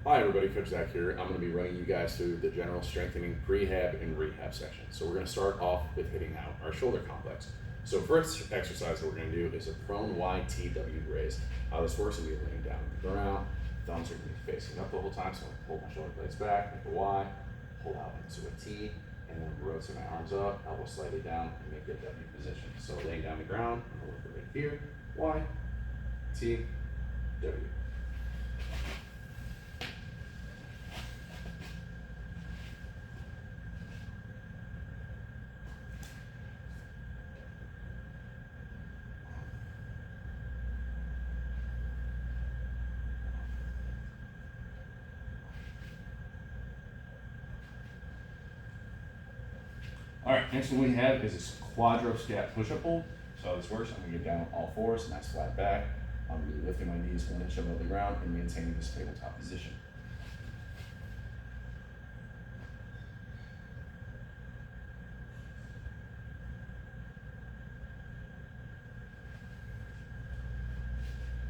Hi everybody, Coach Zach here. I'm going to be running you guys through the general strengthening prehab and rehab section. So we're going to start off with hitting out our shoulder complex. So first exercise that we're going to do is a prone YTW raise. How this works is we're laying down on the ground, thumbs are going to be facing up the whole time, so I'm going to pull my shoulder blades back, make a Y, pull out into a T, and then rotate my arms up, elbow slightly down, and make a W position. So laying down the ground, I'm going to look right here, Y, T, W. All right, next one we have is this quadro scat push-up pull. So how this works, I'm gonna get down on all fours, nice flat back. I'm gonna be lifting my knees 1 inch above the ground and maintaining this tabletop position.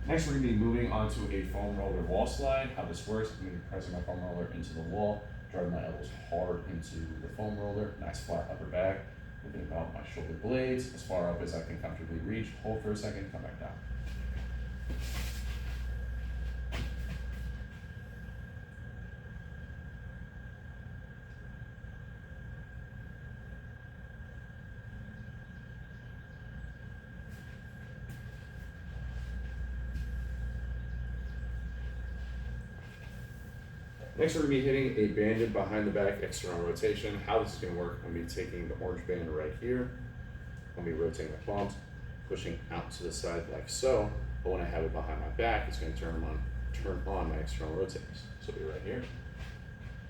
Next, we're gonna be moving onto a foam roller wall slide. How this works, I'm gonna be pressing my foam roller into the wall, driving my elbows hard into the foam roller, nice flat upper back, moving about my shoulder blades as far up as I can comfortably reach, hold for a second, come back down. Next, we're going to be hitting a banded behind the back external rotation. How this is going to work, I'm going to be taking the orange band right here. I'm going to be rotating my palms, pushing out to the side like so. But when I have it behind my back, it's going to turn on my external rotators. So it'll be right here,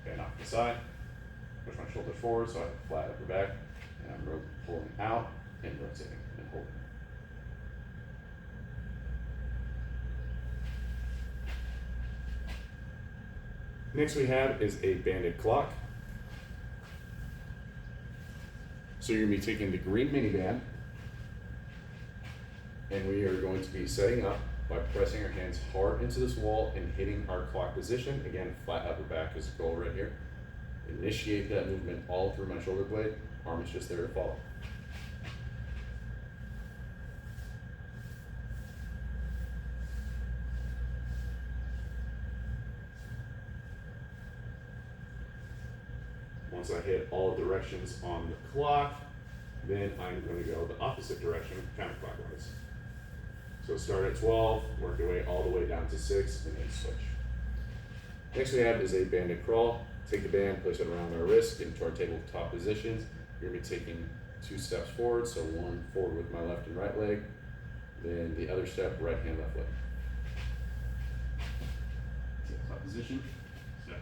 band off to the side, push my shoulders forward so I have a flat upper back, and I'm pulling out and rotating and holding. Next we have is a banded clock. So you're going to be taking the green mini band, and we are going to be setting up by pressing our hands hard into this wall and hitting our clock position. Again, flat upper back is the goal right here. Initiate that movement all through my shoulder blade. Arm is just there to follow. Once I hit all directions on the clock, then I'm going to go the opposite direction, counterclockwise. So start at 12, work your way all the way down to 6, and then switch. Next we have is a banded crawl. Take the band, place it around our wrist, get into our tabletop positions. You're going to be taking 2 steps forward, so 1 forward with my left and right leg, then the other step, right hand, left leg. Tabletop position, step.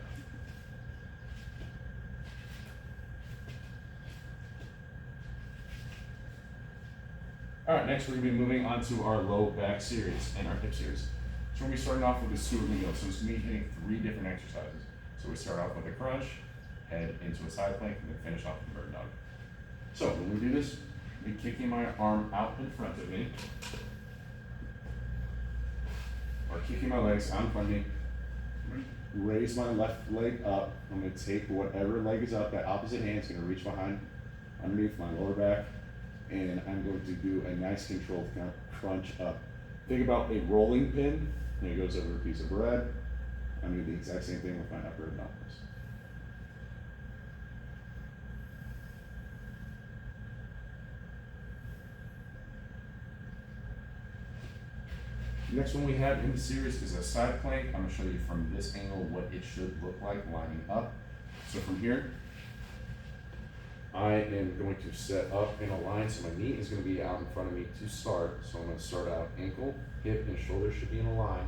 All right, next we're gonna be moving on to our low back series and our hip series. So we're gonna be starting off with a Stewart Meal. So it's gonna be hitting 3 different exercises. So we start off with a crunch, head into a side plank, and then finish off with a bird dog. So when we do this, we're kicking my arm out in front of me, or kicking my legs out in front of me. Raise my left leg up. I'm gonna take whatever leg is up, that opposite hand's gonna reach behind, underneath my lower back, and I'm going to do a nice controlled crunch up. Think about a rolling pin, and it goes over a piece of bread. I'm going to do the exact same thing with my upper abdominals. Next one we have in the series is a side plank. I'm going to show you from this angle what it should look like lining up. So from here, I am going to set up in a line, so my knee is going to be out in front of me to start. So I'm going to start out ankle, hip, and shoulder should be in a line.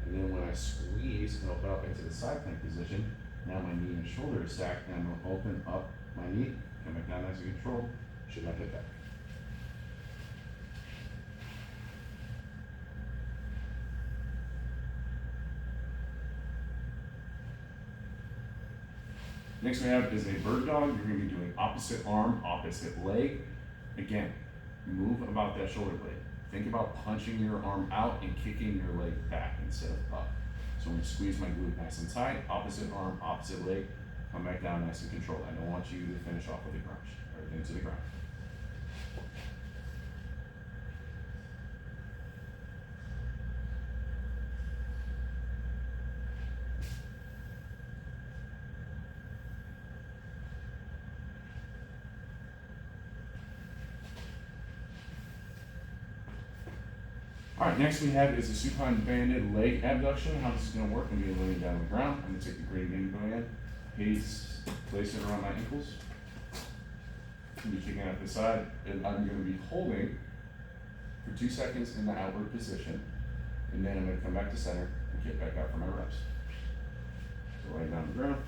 And then when I squeeze and open up into the side plank position, now my knee and shoulder is stacked, and I'm going to open up my knee, come back down nice and controlled, should not hit back. Next we have is a bird dog. You're going to be doing opposite arm, opposite leg. Again, move about that shoulder blade. Think about punching your arm out and kicking your leg back instead of up. So I'm going to squeeze my glute nice and tight, opposite arm, opposite leg, come back down nice and controlled. I don't want you to finish off with a crunch or into the ground. All right, next we have is a supine banded leg abduction. How this is going to work, I'm going to be laying down on the ground. I'm going to take the gradient band, place it around my ankles. I'm going to be kicking out the side, and I'm going to be holding for 2 seconds in the outward position, and then I'm going to come back to center and kick back out for my reps. So laying down on the ground,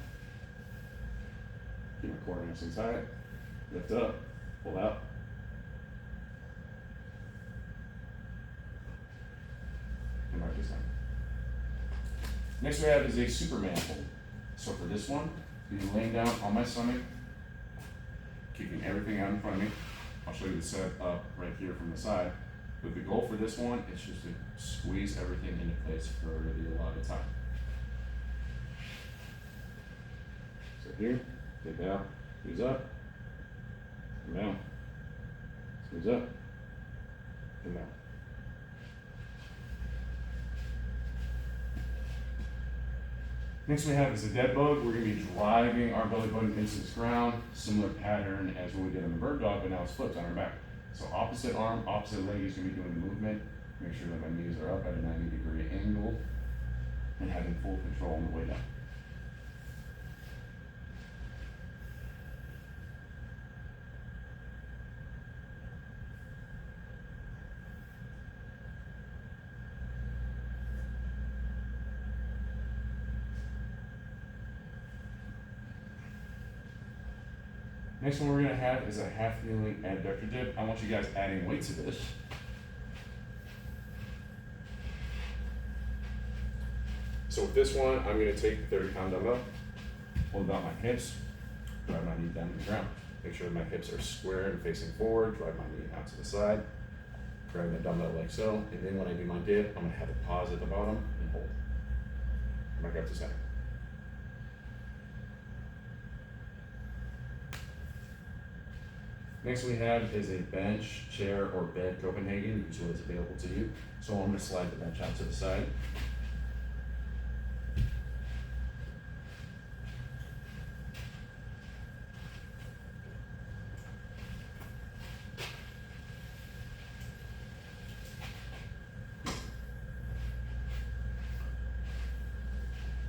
keep my core nice and tight, lift up, pull out. Next we have is a Superman hold. So for this one, I'm laying down on my stomach, kicking everything out in front of me. I'll show you the setup right here from the side. But the goal for this one is just to squeeze everything into place for the allotted time. So here, take down, squeeze up, come down, squeeze up, and down. Next we have is a dead bug. We're going to be driving our belly button into the ground. Similar pattern as when we did on the bird dog, but now it's flipped on our back. So opposite arm, opposite leg is going to be doing the movement. Make sure that my knees are up at a 90-degree angle and having full control on the way down. Next one we're going to have is a half kneeling abductor dip. I want you guys adding weight to this. So with this one, I'm going to take the 30-pound dumbbell, hold about my hips, drive my knee down to the ground. Make sure that my hips are square and facing forward, drive my knee out to the side, grab the dumbbell like so, and then when I do my dip, I'm going to have a pause at the bottom and hold. Back up to center. Next we have is a bench, chair, or bed Copenhagen, use what is available to you. So I'm going to slide the bench out to the side.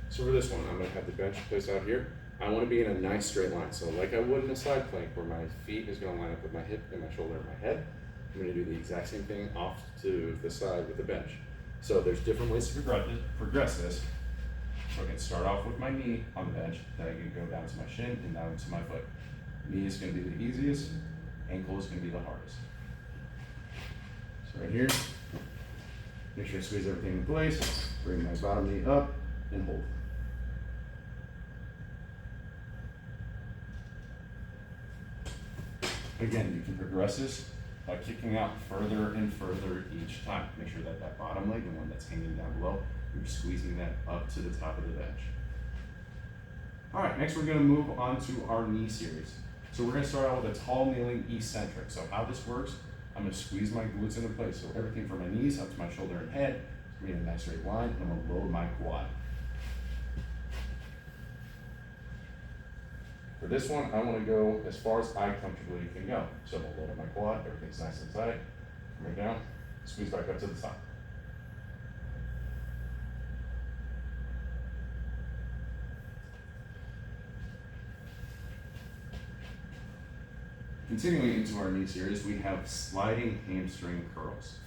So for this one, I'm going to have the bench placed out here. I want to be in a nice straight line. So like I would in a side plank where my feet is going to line up with my hip and my shoulder and my head, I'm going to do the exact same thing off to the side with the bench. So there's different ways to progress this. So I can start off with my knee on the bench, then I can go down to my shin and down to my foot. Knee is going to be the easiest, ankle is going to be the hardest. So right here, make sure I squeeze everything in place, bring my bottom knee up and hold. Again, you can progress this by kicking out further and further each time. Make sure that that bottom leg, the one that's hanging down below, you're squeezing that up to the top of the bench. All right, next we're going to move on to our knee series. So we're going to start out with a tall kneeling eccentric. So how this works, I'm going to squeeze my glutes into place. So everything from my knees up to my shoulder and head, it's going to be in a nice straight line, and I'm going to load my quad. For this one, I want to go as far as I comfortably can go. So I'm going to load up my quad, everything's nice and tight, come down, squeeze back up to the top. Continuing into our knee series, we have sliding hamstring curls.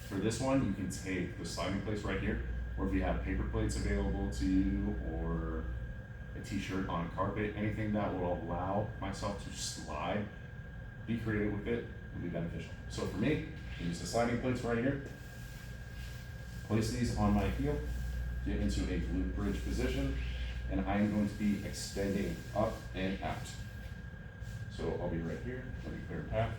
For this one, you can take the sliding plates right here, or if you have paper plates available to you, or a t-shirt on carpet, anything that will allow myself to slide, be creative with it, will be beneficial. So for me, I use the sliding plates right here, place these on my heel, get into a glute bridge position, and I'm going to be extending up and out. So I'll be right here, let me clear a path.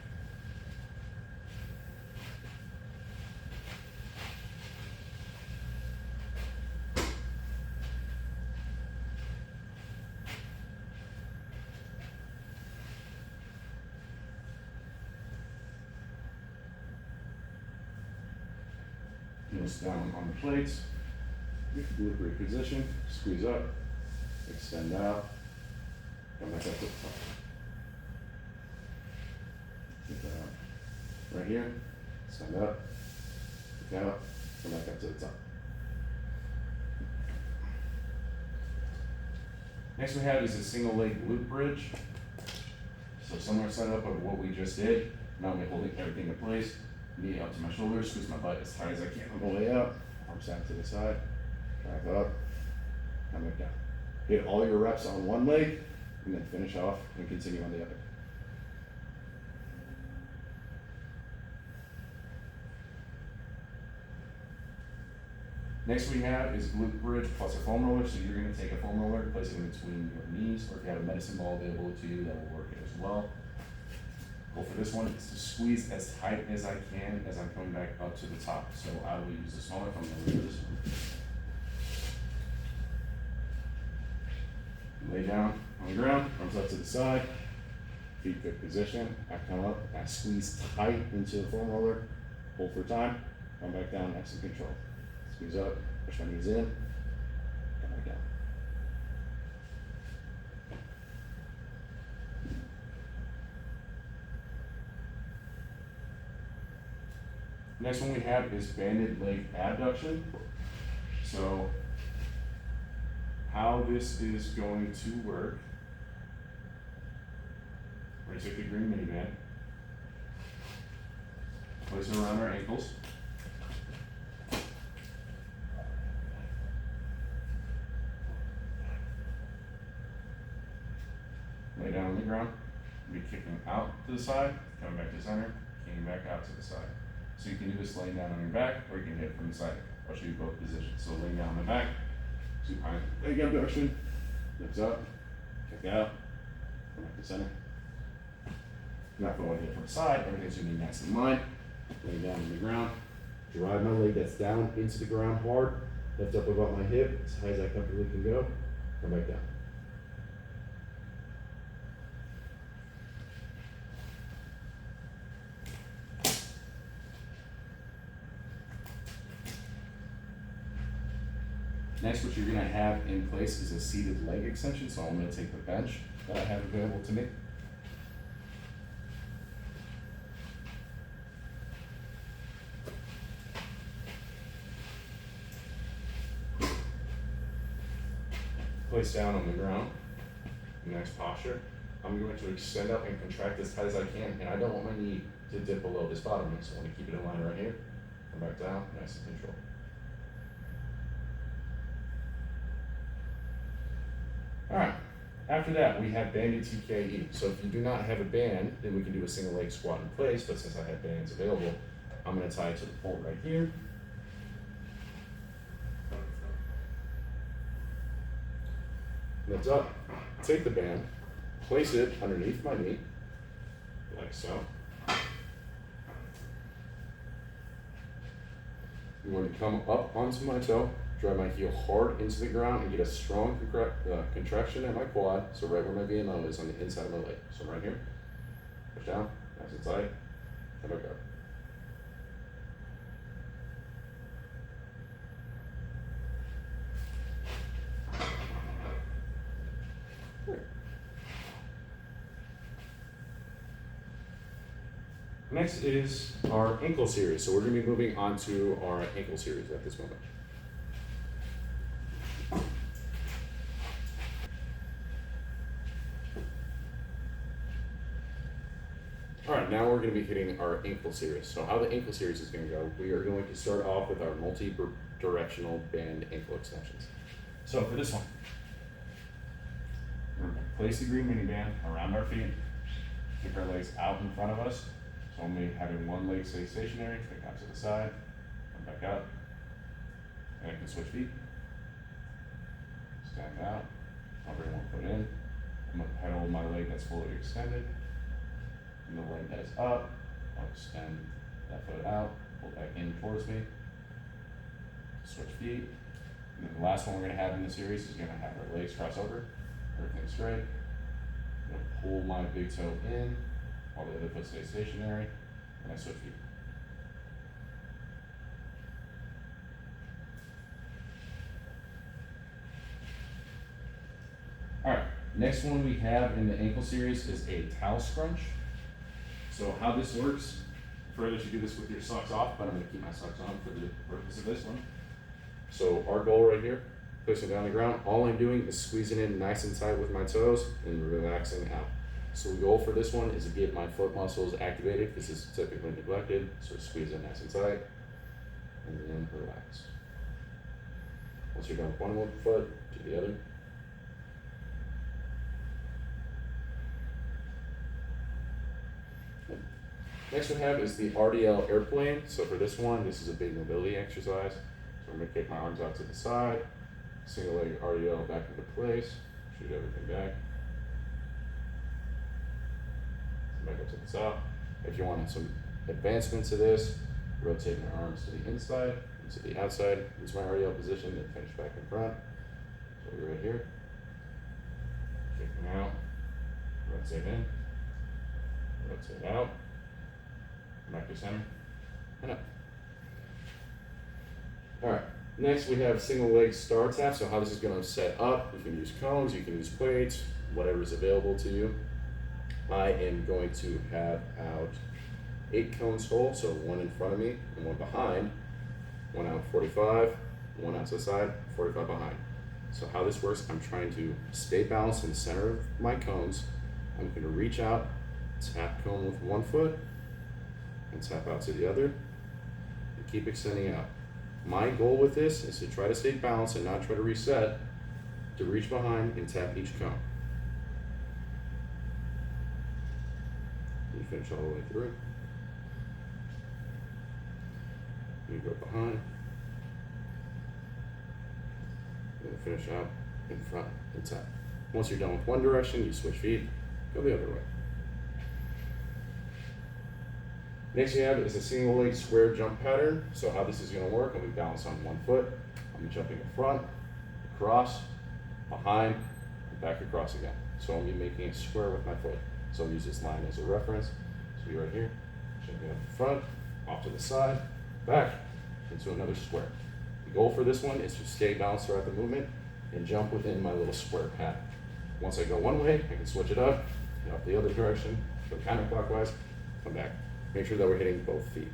Nose down on the plates. Get the glute reposition, squeeze up, extend out, come back up to the top. Get that out. Right here, stand up, kick out, come back up to the top. Next we have is a single leg glute bridge. So similar setup of what we just did. Now I'm holding everything in place. Knee up to my shoulders, squeeze my butt as tight as I can on the way up. Arms down to the side, back up, come back down. Hit all your reps on one leg, and then finish off and continue on the other. Next we have is glute bridge plus a foam roller. So you're going to take a foam roller, place it in between your knees, or if you have a medicine ball available to you, that will work as well. Goal for this one is to squeeze as tight as I can as I'm coming back up to the top. So I will use the smaller if I'm going to do this one. Lay down on the ground, arms up to the side, feet good position. I come up, I squeeze tight into the foam roller, hold for time, come back down, nice and controlled. Squeeze up, push my knees in, come back down. Next one we have is banded leg abduction. So how this is going to work, we're going to take the green mini band, place it around our ankles. Lay down on the ground, be kicking out to the side, coming back to center, kicking back out to the side. So you can do this laying down on your back, or you can hit it from the side. I'll show you both positions. So laying down on the back, supine leg abduction, lift up, kick out, come back to center. Not going to hit from the side, everything's going to be nice in line. Laying down on the ground, drive my leg that's down into the ground hard, lift up above my hip, as high as I comfortably can go, come back down. Next, what you're going to have in place is a seated leg extension. So I'm going to take the bench that I have available to me. Place down on the ground. Next posture. I'm going to extend up and contract as tight as I can, and I don't want my knee to dip below this bottom knee, so I want to keep it in line right here. Come back down, nice and controlled. All right, after that we have banded TKE. So if you do not have a band, then we can do a single leg squat in place, but since I have bands available, I'm going to tie it to the pole right here. Lift up, take the band, place it underneath my knee, like so. I'm going to come up onto my toe, drive my heel hard into the ground and get a strong contraction at my quad, so right where my VMO is on the inside of my leg. So right here, push down, nice and tight, and back up. Next is our ankle series. So we're going to be moving on to our ankle series at this moment. All right, now we're going to be hitting our ankle series. So how the ankle series is going to go, we are going to start off with our multi-directional band ankle extensions. So for this one, we're going to place the green mini band around our feet, kick our legs out in front of us. So only having one leg stay stationary, kick out to the side, come back up, and I can switch feet. Stand out, I'll bring one foot in. I'm going to pedal my leg that's fully extended. And the leg that is up, I'll extend that foot out, pull that in towards me, switch feet. And then the last one we're going to have in the series is going to have our legs cross over, everything straight. I'm going to pull my big toe in, while the other foot stays stationary, and I switch feet. Alright, next one we have in the ankle series is a towel scrunch. So how this works, prefer that you do this with your socks off, but I'm going to keep my socks on for the purpose of this one. So our goal right here, placing down the ground, all I'm doing is squeezing in nice and tight with my toes and relaxing out. So the goal for this one is to get my foot muscles activated. This is typically neglected, so squeeze in nice and tight, and then relax. Once you're done with one foot, do the other. Next we have is the RDL airplane. So for this one, this is a big mobility exercise. So I'm going to kick my arms out to the side, single leg RDL back into place, shoot everything back. Back up to the top. If you want some advancement to this, rotate my arms to the inside and to the outside. Use my RDL position and finish back in front. So we're right here. Kicking out, rotate in, rotate out. Back to center, and up. Alright, next we have single leg star tap. So how this is going to set up, you can use cones, you can use weights, whatever is available to you. I am going to have out 8 cones whole, so one in front of me and one behind, one out 45, one out to the side, 45 behind. So how this works, I'm trying to stay balanced in the center of my cones. I'm going to reach out, tap cone with one foot, and tap out to the other, and keep extending out. My goal with this is to try to stay balanced and not try to reset, to reach behind and tap each cone. You finish all the way through. You go behind, and finish out in front and tap. Once you're done with one direction, you switch feet, go the other way. Next you have is a single leg square jump pattern. So how this is going to work, I'll be balanced on one foot. I'm jumping in front, across, behind, and back across again. So I'll be making a square with my foot. So I'll use this line as a reference. So be right here, jumping up in front, off to the side, back, into another square. The goal for this one is to stay balanced throughout the movement and jump within my little square pattern. Once I go one way, I can switch it up the other direction, go counterclockwise, come back. Make sure that we're hitting both feet.